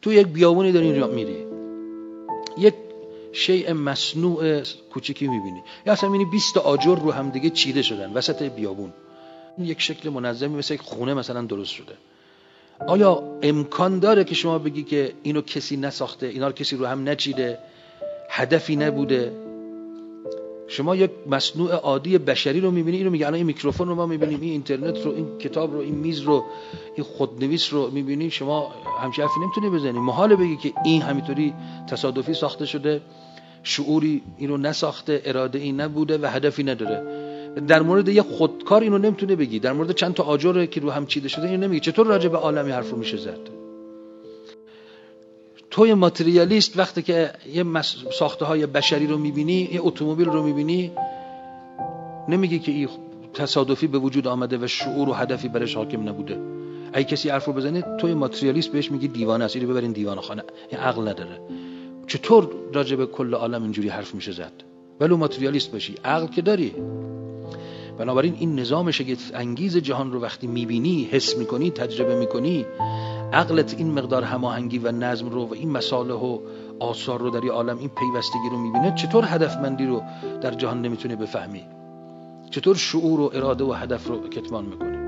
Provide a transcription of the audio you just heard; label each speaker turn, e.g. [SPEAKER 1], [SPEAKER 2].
[SPEAKER 1] تو یک بیابونی داری میری، یک شیء مصنوع کوچیکی میبینی، یا اصلا میبینی 20 آجر رو هم دیگه چیده شدن وسط بیابون، یک شکل منظمی مثل یک خونه مثلا درست شده. آیا امکان داره که شما بگی که اینو کسی نساخته، اینا رو کسی رو هم نچیده، هدفی نبوده؟ شما یک مصنوع عادی بشری رو میبینی، اینو میگه الان این میکروفون رو ما میبینیم، این اینترنت رو، این کتاب رو، این میز رو، این خودنویس رو میبینی، شما همچین حرفی نمیتونی بزنی. محاله بگی که این همینطوری تصادفی ساخته شده، شعوری اینو نساخته، اراده ای نبوده و هدفی نداره. در مورد یک خودکار اینو نمیتونه بگی، در مورد چند تا آجر که رو هم چیده شده اینو نمیگی. چطور راجع به عالمی حرف رو میشه زد؟ توی ماتریالیست وقتی که یه ساخته های بشری رو میبینی، یه اتومبیل رو میبینی، نمیگی که این تصادفی به وجود آمده و شعور و هدفی برش حاکم نبوده. اگه کسی حرف رو بزنه توی ماتریالیست بهش میگی دیوانه است، اینو ببرین دیوانه‌خانه، این عقل نداره. چطور راجع به کل عالم اینجوری حرف میشه زد؟ ولو ماتریالیست باشی، عقل که داری. بنابراین این نظام شگفت انگیز جهان رو وقتی میبینی، حس میکنی، تجربه میکنی، عقلت این مقدار هماهنگی و نظم رو و این مصالح و آثار رو در این عالم، این پیوستگی رو میبینه، چطور هدفمندی رو در جهان نمیتونه بفهمی؟ چطور شعور و اراده و هدف رو کتمان میکنی؟